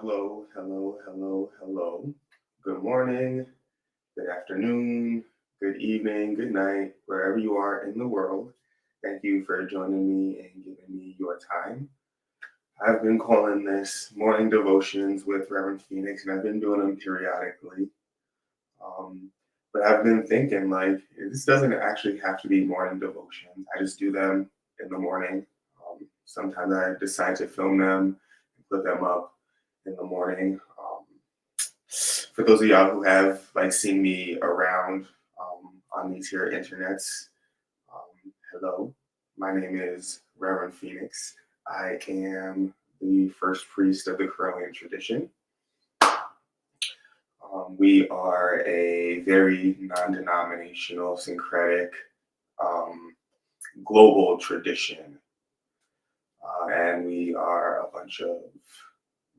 Hello, hello, hello, hello. Good morning, good afternoon, good evening, good night, wherever you are in the world. Thank you for joining me and giving me your time. I've been calling this morning devotions with Reverend Phoenix, and I've been doing them periodically. Um, but I've been thinking, like, this doesn't actually have to be morning devotions. I just do them in the morning. Sometimes I decide to film them and put them up in the morning. For those of y'all who have seen me around on these here internets, hello, my name is Reverend Phoenix. I am the first priest of the Correllian tradition. We are a very non-denominational, syncretic, um, global tradition, and we are a bunch of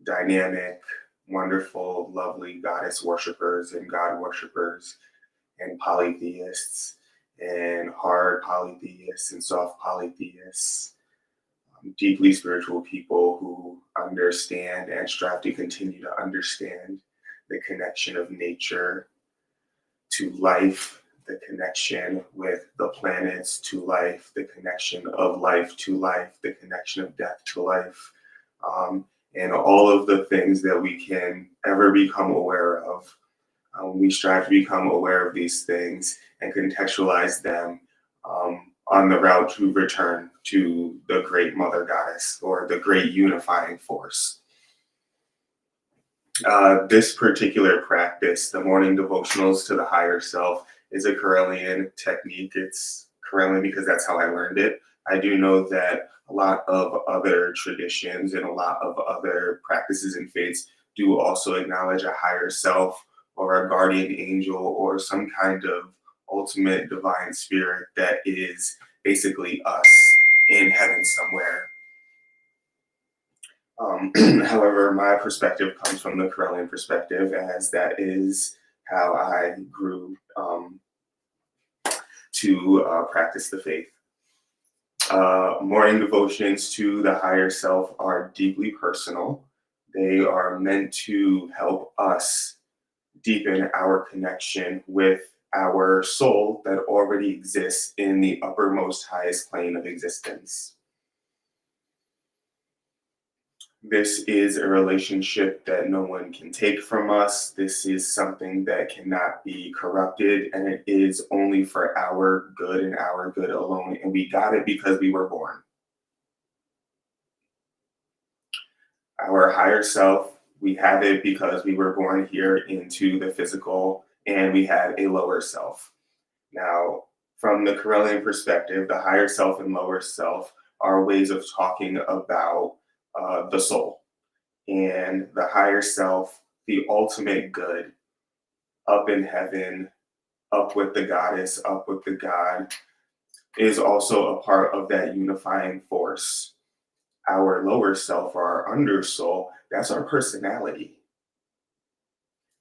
dynamic, wonderful, lovely goddess worshippers and God worshippers and polytheists and hard polytheists and soft polytheists, deeply spiritual people who understand and strive to continue to understand the connection of nature to life, the connection with the planets to life, the connection of life to life, the connection of death to life, and all of the things that we can ever become aware of. We strive to become aware of these things and contextualize them on the route to return to the great mother goddess or the great unifying force. This particular practice, the morning devotionals to the higher self, is a Correllian technique. It's Correllian because that's how I learned it. I do know that a lot of other traditions and a lot of other practices and faiths do also acknowledge a higher self or a guardian angel or some kind of ultimate divine spirit that is basically us in heaven somewhere. However, my perspective comes from the Correllian perspective, as that is how I grew to practice the faith. Morning devotions to the higher self are deeply personal. They are meant to help us deepen our connection with our soul that already exists in the uppermost, highest plane of existence. This is a relationship that no one can take from us. This is something that cannot be corrupted, and it is only for our good and our good alone. And we got it because we were born. Our higher self, we have it because we were born here into the physical, and we have a lower self. Now, from the Correllian perspective, the higher self and lower self are ways of talking about the soul. And the higher self, the ultimate good, up in heaven, up with the goddess, up with the God, is also a part of that unifying force. Our lower self, or our undersoul, that's our personality.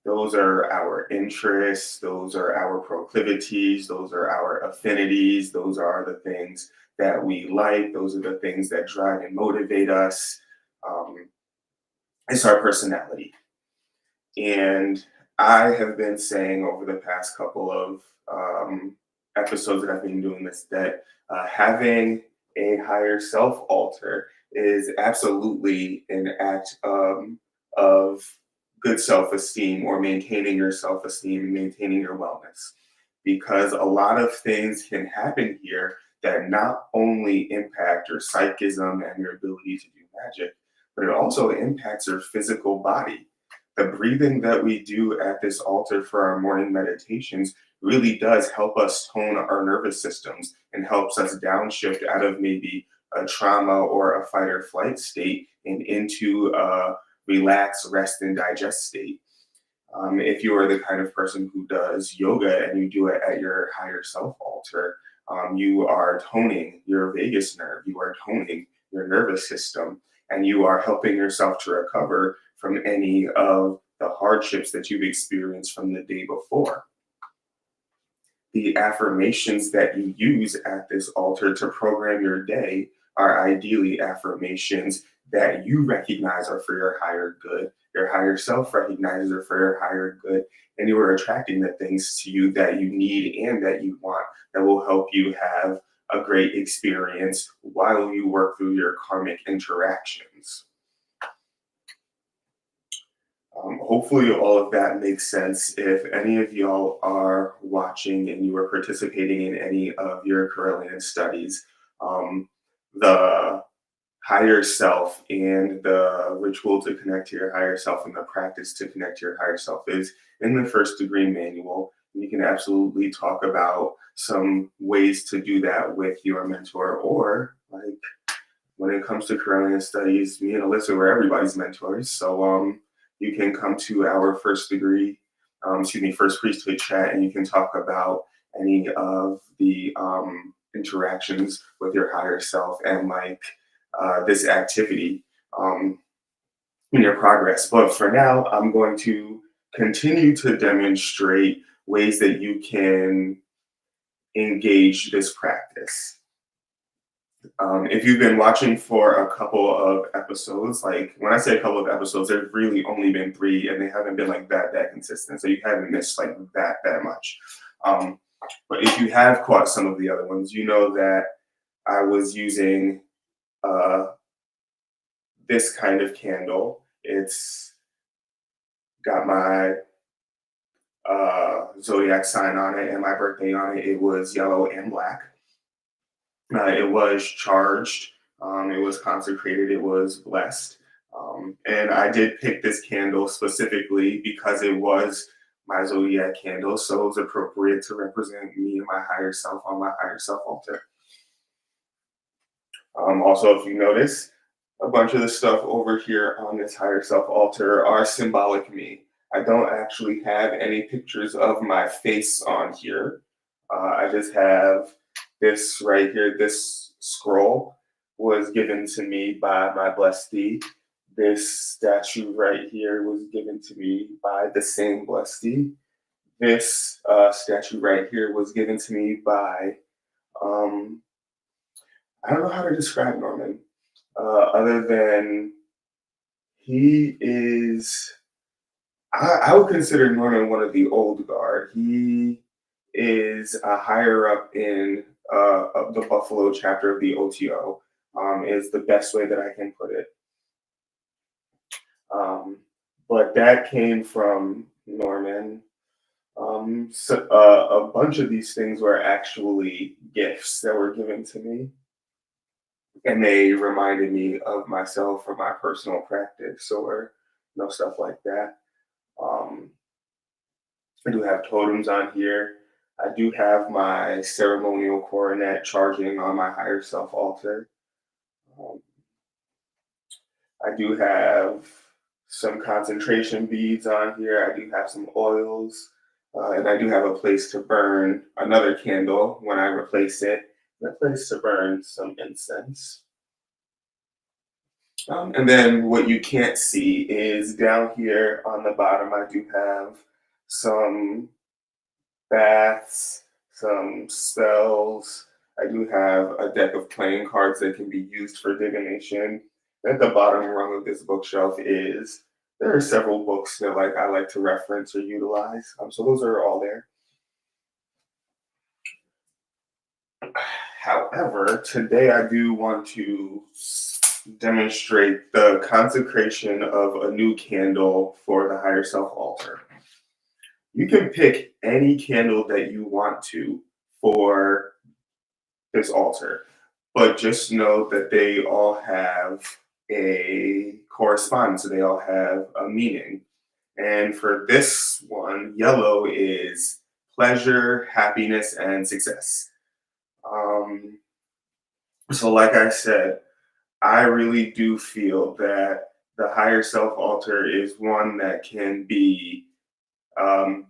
Those are our interests, those are our proclivities, those are our affinities, those are the things that we like, those are the things that drive and motivate us. It's our personality. And I have been saying over the past couple of episodes that I've been doing this, that having a higher self altar is absolutely an act of good self esteem, or maintaining your self esteem and maintaining your wellness. Because a lot of things can happen here that not only impact your psychism and your ability to do magic, but it also impacts your physical body. The breathing that we do at this altar for our morning meditations really does help us tone our nervous systems and helps us downshift out of maybe a trauma or a fight or flight state and into a relax, rest, and digest state. If you are the kind of person who does yoga and you do it at your higher self altar, you are toning your vagus nerve, you are toning your nervous system, and you are helping yourself to recover from any of the hardships that you've experienced from the day before. The affirmations that you use at this altar to program your day are ideally affirmations that you recognize are for your higher good. Your higher self recognizes are for your higher good. And you are attracting the things to you that you need and that you want that will help you have a great experience while you work through your karmic interactions. Hopefully, all of that makes sense. If any of y'all are watching and you are participating in any of your Correllian studies, the higher self and the ritual to connect to your higher self and the practice to connect to your higher self is in the first degree manual. And you can absolutely talk about some ways to do that with your mentor, or like when it comes to Correllian studies, me and Alyssa were everybody's mentors. So you can come to our first priesthood chat, and you can talk about any of the interactions with your higher self and like this activity in your progress. But for now, I'm going to continue to demonstrate ways that you can engage this practice. If you've been watching for a couple of episodes, like when I say a couple of episodes, there's really only been three, and they haven't been like that consistent. So you haven't missed like that much. Um, but if you have caught some of the other ones, you know that I was using uh, this kind of candle. It's got my zodiac sign on it and my birthday on it. It was yellow and black. It was charged, it was consecrated, it was blessed. And I did pick this candle specifically because it was my zodiac candle, so it was appropriate to represent me and my higher self on my higher self altar. Also, if you notice, a bunch of the stuff over here on this higher self altar are symbolic me. I don't actually have any pictures of my face on here. I just have this right here. This scroll was given to me by my blessee. This statue right here was given to me by the same blessee. This statue right here was given to me by, um, I don't know how to describe Norman, other than he is, I would consider Norman one of the old guard. He is a higher up in of the Buffalo chapter of the OTO, is the best way that I can put it. Um, but that came from Norman. A bunch of these things were actually gifts that were given to me, and they reminded me of myself or my personal practice or stuff like that. Um, I do have totems on here. I do have my ceremonial coronet charging on my higher self altar. Um, I do have some concentration beads on here. I do have some oils. And I do have a place to burn another candle when I replace it, and a place to burn some incense. And then what you can't see is down here on the bottom, I do have some baths, some spells. I do have a deck of playing cards that can be used for divination. At the bottom rung of this bookshelf is there are several books that I like to reference or utilize. So those are all there. However, today I do want to demonstrate the consecration of a new candle for the higher self altar. You can pick any candle that you want to for this altar, but just know that they all have a correspondence, they all have a meaning. And for this one, yellow is pleasure, happiness, and success. Um, so, like I said, I really do feel that the higher self altar is one that can be um,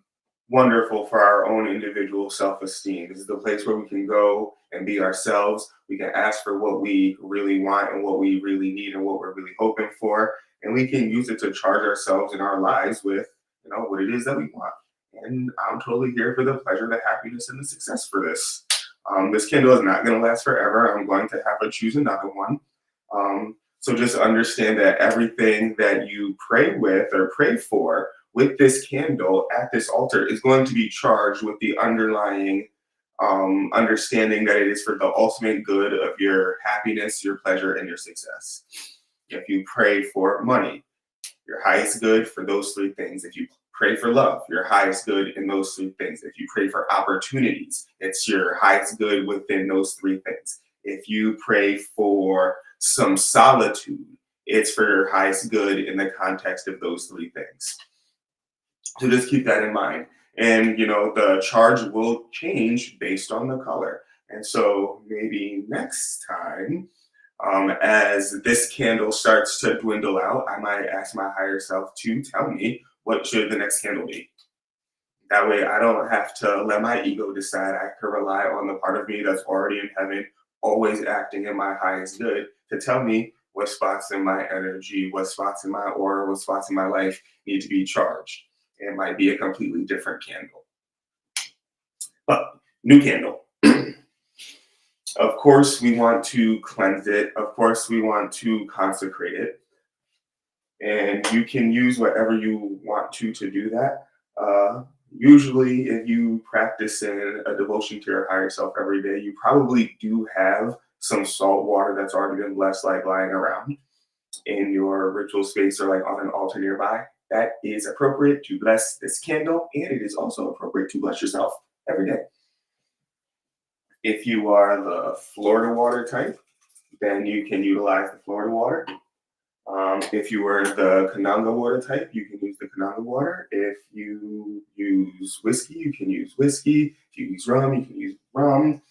wonderful for our own individual self esteem. This is the place where we can go and be ourselves. We can ask for what we really want and what we really need and what we're really hoping for. And we can use it to charge ourselves in our lives with, what it is that we want. And I'm totally here for the pleasure, the happiness, and the success for this. This candle is not going to last forever. I'm going to have to choose another one. So just understand that everything that you pray with or pray for with this candle at this altar is going to be charged with the underlying understanding that it is for the ultimate good of your happiness, your pleasure, and your success. If you pray for money, your highest good for those three things. If you pray for love, your highest good in those three things. If you pray for opportunities, it's your highest good within those three things. If you pray for some solitude, it's for your highest good in the context of those three things. So just keep that in mind. And the charge will change based on the color. And so maybe next time, as this candle starts to dwindle out, I might ask my higher self to tell me what should the next candle be. That way I don't have to let my ego decide. I can rely on the part of me that's already in heaven, always acting in my highest good, to tell me what spots in my energy, what spots in my aura, what spots in my life need to be charged. It might be a completely different candle. But new candle. Of course, we want to cleanse it. Of course, we want to consecrate it. And you can use whatever you want to do that. Usually, if you practice in a devotion to your higher self every day, you probably do have some salt water that's already been blessed, like lying around in your ritual space or like on an altar nearby. That is appropriate to bless this candle, and it is also appropriate to bless yourself every day. If you are the Florida water type, then you can utilize the Florida water. If you were the Kananga water type, you can use the Kananga water. If you use whiskey, you can use whiskey. If you use rum, you can use rum.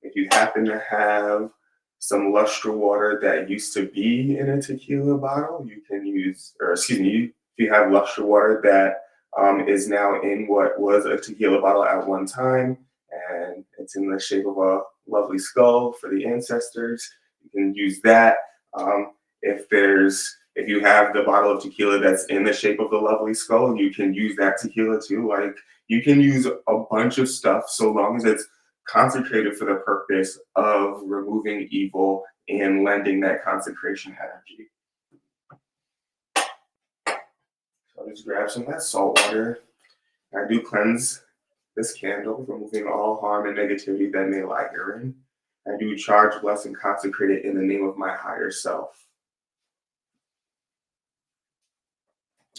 If you happen to have some lustre water that used to be in a tequila bottle, you can use, or excuse me, if you have lustre water that is now in what was a tequila bottle at one time, and it's in the shape of a lovely skull for the ancestors, you can use that. If you have the bottle of tequila that's in the shape of the lovely skull, you can use that tequila too. Like, you can use a bunch of stuff so long as it's consecrated for the purpose of removing evil and lending that consecration energy. So I'll just grab some of that salt water. I do cleanse this candle, removing all harm and negativity that may lie herein. I do charge, bless, and consecrate it in the name of my higher self.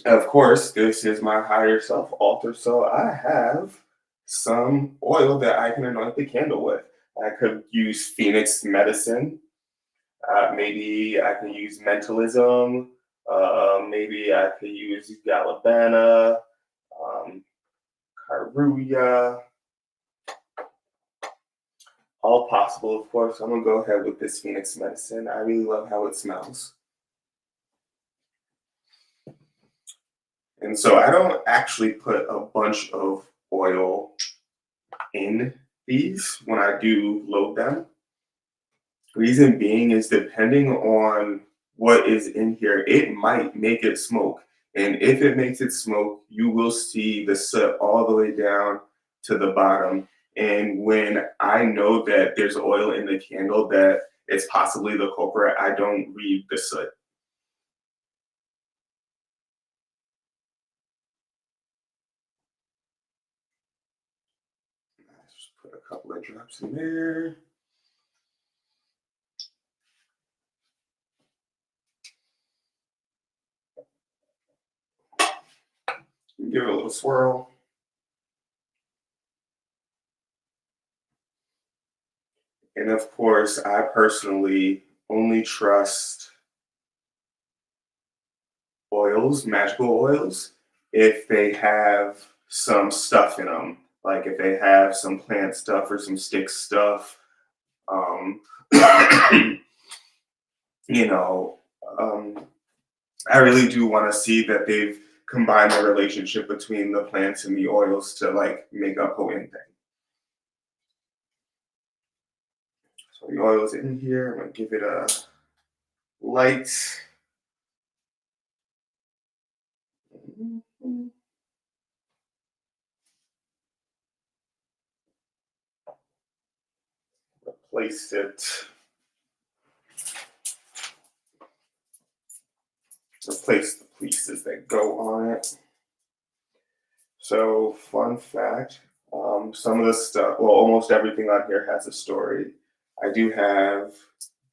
Of course, this is my higher self altar, so I have some oil that I can anoint the candle with. I could use Phoenix medicine. Maybe I could use mentalism. Maybe I could use galabana, um, caruya. All possible, of course. I'm gonna go ahead with this Phoenix medicine. I really love how it smells. And so I don't actually put a bunch of oil in these when I do load them. Reason being is depending on what is in here, it might make it smoke. And if it makes it smoke, you will see the soot all the way down to the bottom. And when I know that there's oil in the candle that it's possibly the culprit, I don't read the soot. Just put a couple of drops in there. Give it a little swirl. And of course, I personally only trust oils, magical oils, if they have some stuff in them. Like if they have some plant stuff or some stick stuff. Um, you know, um, I really do want to see that they've combined the relationship between the plants and the oils to like make a potent thing. So the oil's in here. I'm gonna give it a light. Replace it replace the pieces that go on it. So, fun fact, some of the stuff, well, almost everything on here has a story. I do have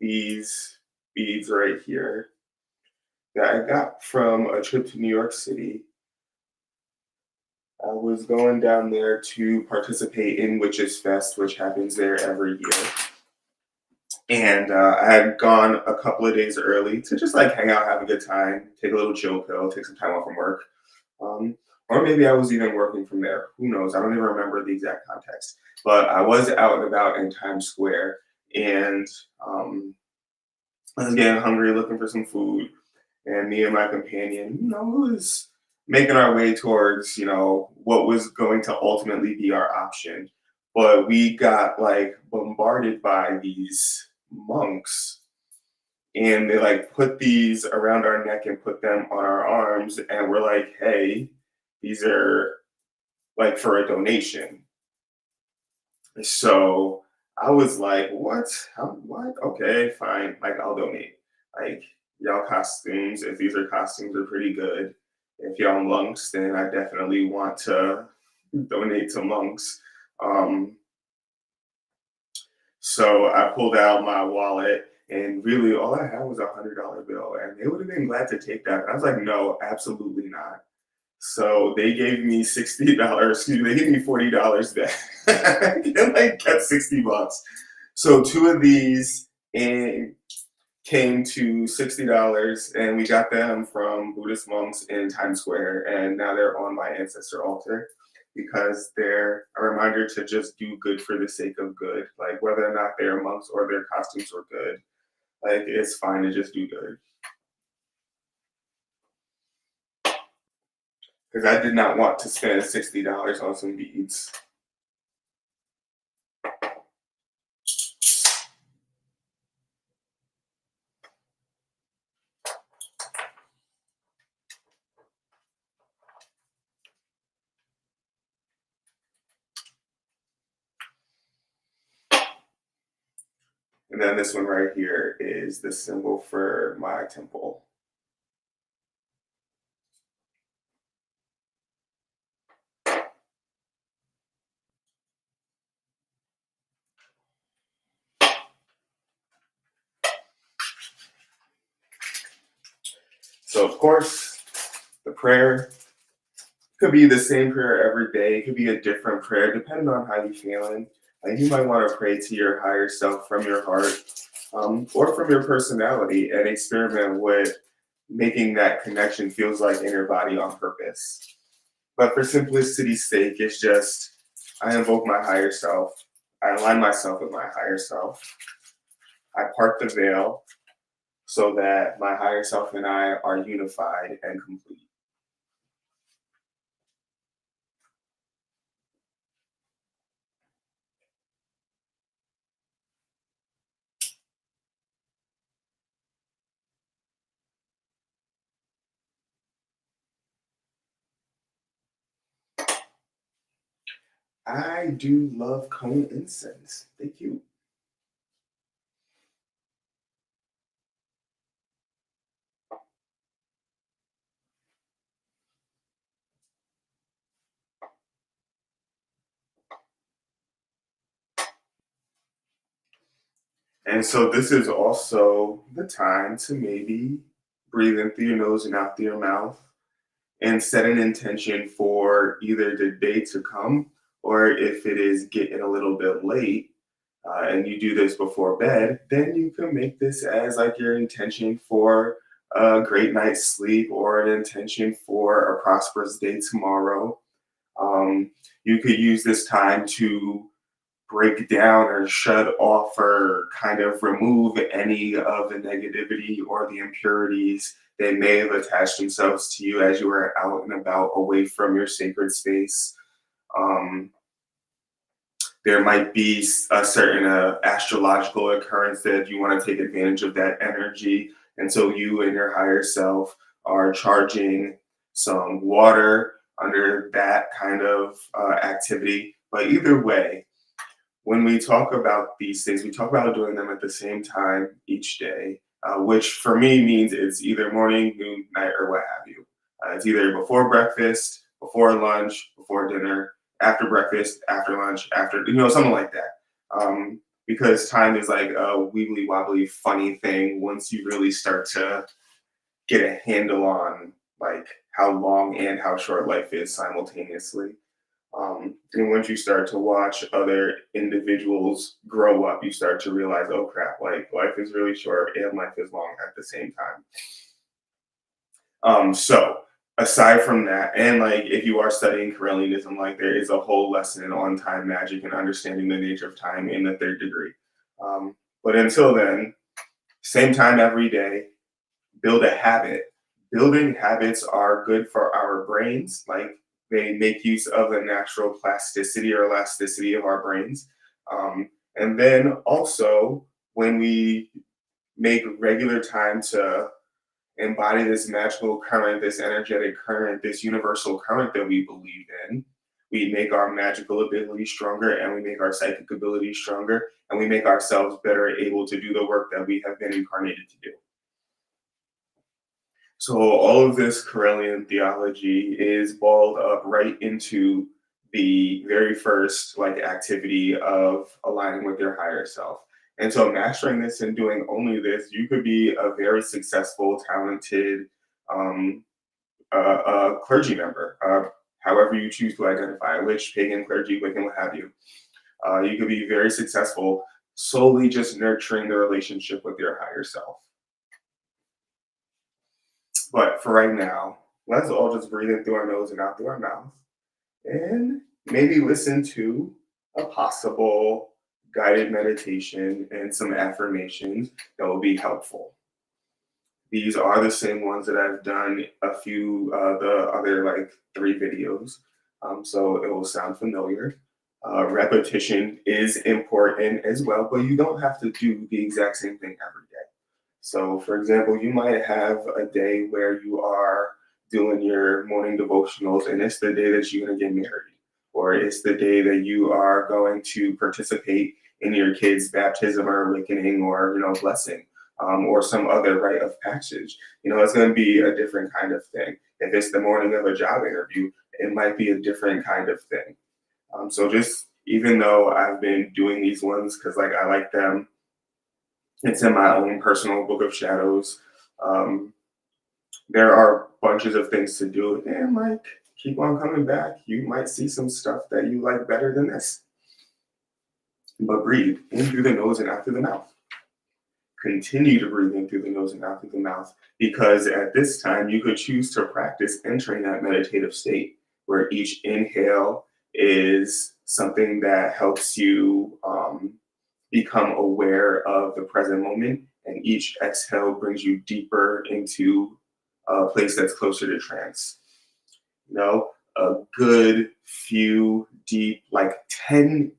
these beads right here that I got from a trip to New York City. I was going down there to participate in Witches Fest, which happens there every year. And I had gone a couple of days early to just like hang out, have a good time, take a little chill pill, take some time off from work. Um, or maybe I was even working from there. Who knows? I don't even remember the exact context. But I was out and about in Times Square, and I was getting hungry, looking for some food. And me and my companion, was making our way towards, what was going to ultimately be our option. But we got like bombarded by these monks, and they like put these around our neck and put them on our arms, and we're like, hey, these are like for a donation. So I was like, what? What? Okay, fine. Like, I'll donate. Like, y'all costumes, if these are costumes, are pretty good. If y'all monks, then I definitely want to donate to monks. Um, so I pulled out my wallet, and really all I had was $100 bill, and they would have been glad to take that. But I was like, no, absolutely not. So they gave me $60, excuse me, they gave me $40 back. And like kept 60 bucks. So two of these and came to $60, and we got them from Buddhist monks in Times Square, and now they're on my ancestor altar because they're a reminder to just do good for the sake of good. Like whether or not they're monks or their costumes were good, like it's fine to just do good. Because I did not want to spend $60 on some beads. And then this one right here is the symbol for my temple. So, of course, the prayer could be the same prayer every day. It could be a different prayer depending on how you're feeling. Like you might want to pray to your higher self from your heart, or from your personality, and experiment with making that connection feels like in your body on purpose. But for simplicity's sake, it's just I invoke my higher self. I align myself with my higher self. I part the veil so that my higher self and I are unified and complete. I do love cone incense. Thank you. And so this is also the time to maybe breathe in through your nose and out through your mouth and set an intention for either the day to come, or if it is getting a little bit late, and you do this before bed, then you can make this as like your intention for a great night's sleep or an intention for a prosperous day tomorrow. Um, you could use this time to break down or shut off or kind of remove any of the negativity or the impurities that may have attached themselves to you as you were out and about away from your sacred space. Um, there might be a certain astrological occurrence that you want to take advantage of that energy. And so you and your higher self are charging some water under that kind of activity. But either way, when we talk about these things, we talk about doing them at the same time each day. which for me means it's either morning, noon, night, or what have you. It's either before breakfast, before lunch, before dinner, after breakfast, after lunch, after, something like that. Because time is like a wibbly wobbly funny thing once you really start to get a handle on like how long and how short life is simultaneously. And once you start to watch other individuals grow up, you start to realize, oh crap, like life is really short and life is long at the same time. So aside from that, and like if you are studying Correllianism, like there is a whole lesson on time magic and understanding the nature of time in the third degree. But until then, same time every day, build a habit. Building habits are good for our brains. Like they make use of the natural plasticity or elasticity of our brains. And then also, when we make regular time to embody this magical current, this energetic current, this universal current that we believe in, we make our magical ability stronger and we make our psychic ability stronger and we make ourselves better able to do the work that we have been incarnated to do. So all of this Corellian theology is balled up right into the very first like activity of aligning with your higher self. And so mastering this and doing only this, you could be a very successful, talented um, clergy member, however you choose to identify, which pagan, clergy, Wiccan, what have you. You could be very successful solely just nurturing the relationship with your higher self. But for right now, let's all just breathe in through our nose and out through our mouth. And maybe listen to a possible guided meditation and some affirmations that will be helpful. These are the same ones that I've done a few, the other like 3 videos. So it will sound familiar. Repetition is important as well, but you don't have to do the exact same thing every day. So, for example, you might have a day where you are doing your morning devotionals, and it's the day that you're going to get married, or it's the day that you are going to participate in your kid's baptism or awakening or blessing, or some other rite of passage. It's going to be a different kind of thing. If it's the morning of a job interview, it might be a different kind of thing. So just even though I've been doing these ones because like I like them, it's in my own personal book of shadows. Um, there are bunches of things to do, and like keep on coming back. You might see some stuff that you like better than this. But breathe in through the nose and out through the mouth. Continue to breathe in through the nose and out through the mouth because at this time you could choose to practice entering that meditative state where each inhale is something that helps you become aware of the present moment, and each exhale brings you deeper into a place that's closer to trance. A good few deep, like 10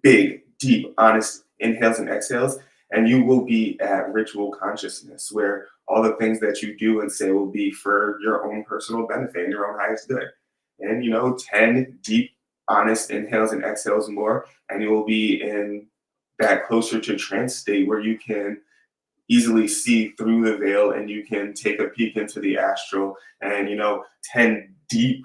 big, deep, honest inhales and exhales, and you will be at ritual consciousness where all the things that you do and say will be for your own personal benefit and your own highest good. And 10 deep, honest inhales and exhales more, and you will be in that closer to trance state where you can easily see through the veil and you can take a peek into the astral and 10 deep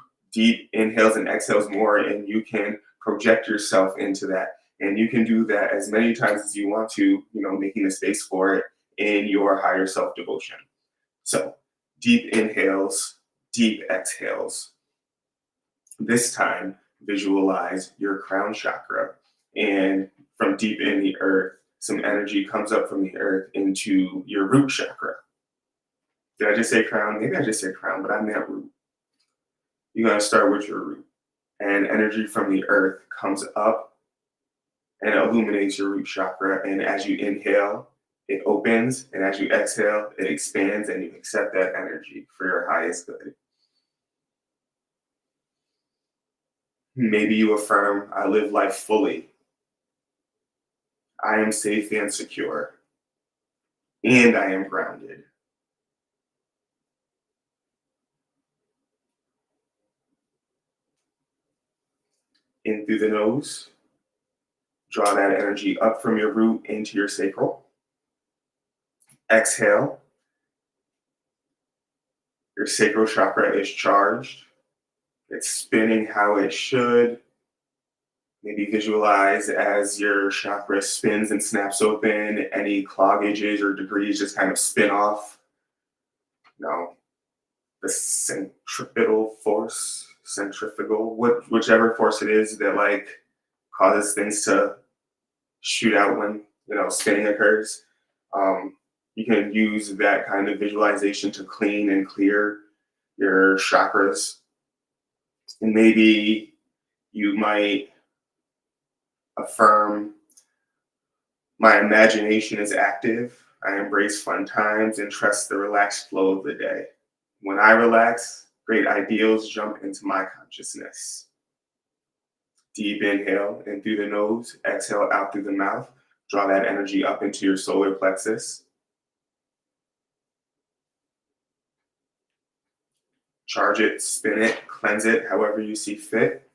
inhales and exhales more and you can project yourself into that, and you can do that as many times as you want to, making a space for it in your higher self devotion. So deep inhales, deep exhales. This time visualize your crown chakra, and from deep in the earth some energy comes up from the earth into your root chakra. Did I just say crown? Maybe I just said crown, but I meant root. You're going to start with your root, and energy from the earth comes up and illuminates your root chakra. And as you inhale, it opens, and as you exhale, it expands, and you accept that energy for your highest good. Maybe you affirm, I live life fully. I am safe and secure, and I am grounded. In through the nose, draw that energy up from your root into your sacral. Exhale, your sacral chakra is charged. It's spinning how it should. Maybe visualize as your chakra spins and snaps open, any cloggages or debris just kind of spin off. No, the centrifugal, whichever force it is that like causes things to shoot out when spinning occurs. Um, you can use that kind of visualization to clean and clear your chakras, and maybe you might affirm, my imagination is active. I embrace fun times and trust the relaxed flow of the day. When I relax, great ideals jump into my consciousness. Deep inhale in through the nose, exhale out through the mouth. Draw that energy up into your solar plexus. Charge it, spin it, cleanse it, however you see fit.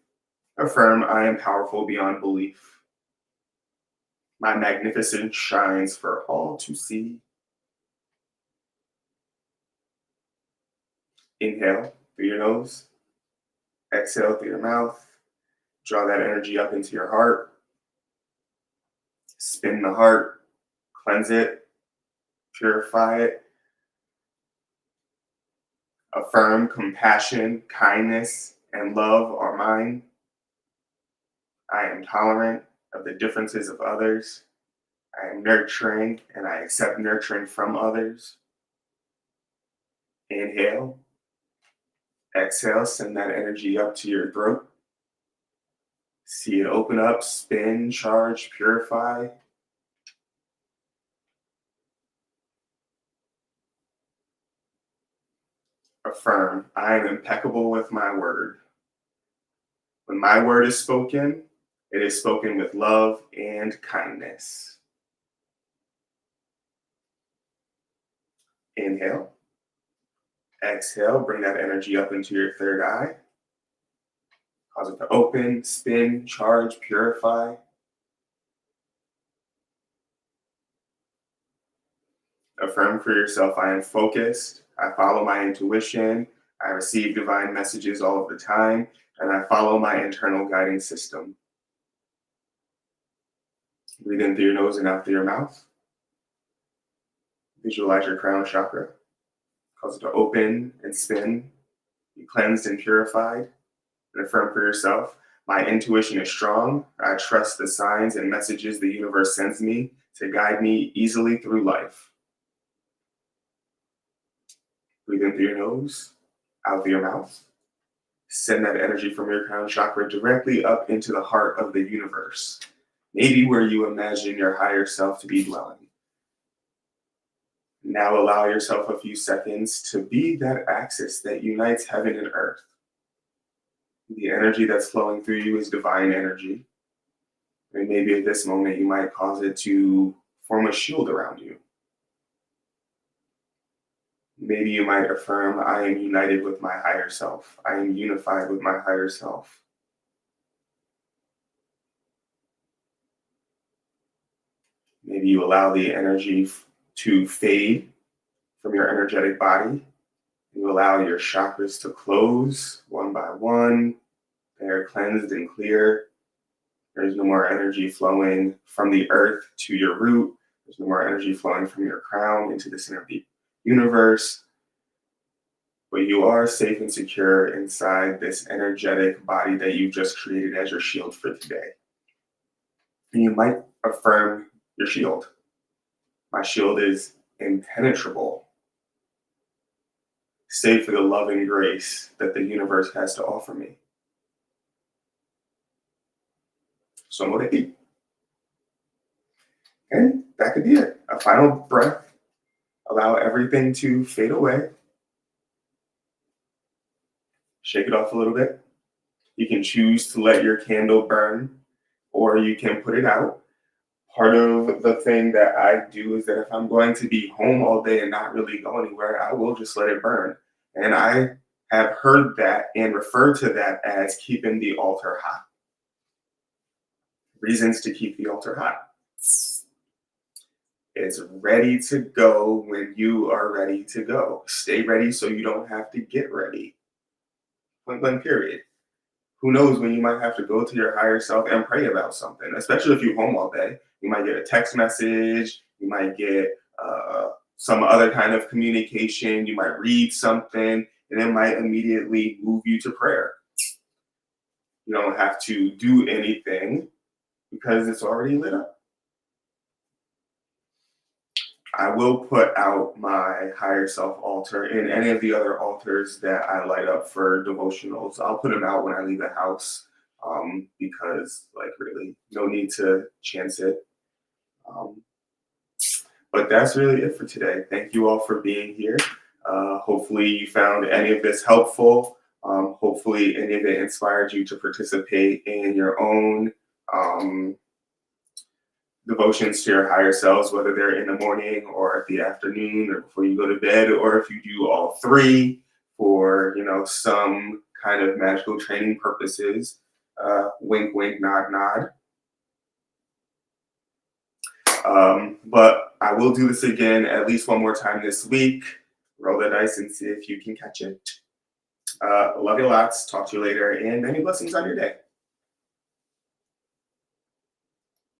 Affirm, I am powerful beyond belief. My magnificence shines for all to see. Inhale through your nose, exhale through your mouth. Draw that energy up into your heart. Spin the heart, cleanse it, purify it. Affirm, compassion, kindness, and love are mine. I am tolerant of the differences of others. I am nurturing and I accept nurturing from others. Inhale, exhale, send that energy up to your throat. See it open up, spin, charge, purify. Affirm, I am impeccable with my word. When my word is spoken, it is spoken with love and kindness. Inhale, exhale, bring that energy up into your third eye. Cause it to open, spin, charge, purify. Affirm for yourself, I am focused. I follow my intuition. I receive divine messages all of the time, and I follow my internal guiding system. Breathe in through your nose and out through your mouth. Visualize your crown chakra. Cause it to open and spin, be cleansed and purified. And affirm for yourself, my intuition is strong. I trust the signs and messages the universe sends me to guide me easily through life. Breathe in through your nose, out through your mouth. Send that energy from your crown chakra directly up into the heart of the universe, maybe where you imagine your higher self to be dwelling. Now allow yourself a few seconds to be that axis that unites heaven and earth. The energy that's flowing through you is divine energy. And maybe at this moment, you might cause it to form a shield around you. Maybe you might affirm, I am united with my higher self. I am unified with my higher self. Maybe you allow the energy to fade from your energetic body. You allow your chakras to close one by one. They are cleansed and clear. There's no more energy flowing from the earth to your root. There's no more energy flowing from your crown into the center of the universe. But you are safe and secure inside this energetic body that you just created as your shield for today. And you might affirm your shield. My shield is impenetrable, save for the love and grace that the universe has to offer me. So mote be. And that could be it. A final breath. Allow everything to fade away. Shake it off a little bit. You can choose to let your candle burn, or you can put it out. Part of the thing that I do is that if I'm going to be home all day and not really go anywhere, I will just let it burn. And I have heard that and referred to that as keeping the altar hot. Reasons to keep the altar hot. It's ready to go when you are ready to go. Stay ready so you don't have to get ready. Point blank, period. Who knows when you might have to go to your higher self and pray about something, especially if you're home all day. You might get a text message, you might get some other kind of communication, you might read something, and it might immediately move you to prayer. You don't have to do anything because it's already lit up. I will put out my higher self altar and any of the other altars that I light up for devotionals. I'll put them out when I leave the house because, like, really, no need to chance it. Um, but that's really it for today. Thank you all for being here. Hopefully, you found any of this helpful. Hopefully, any of it inspired you to participate in your own. Devotions to your higher selves, whether they're in the morning or the afternoon or before you go to bed, or if you do all three for some kind of magical training purposes. Wink, wink, nod, nod. But I will do this again at least one more time this week. Roll the dice and see if you can catch it. Love you lots. Talk to you later, and many blessings on your day.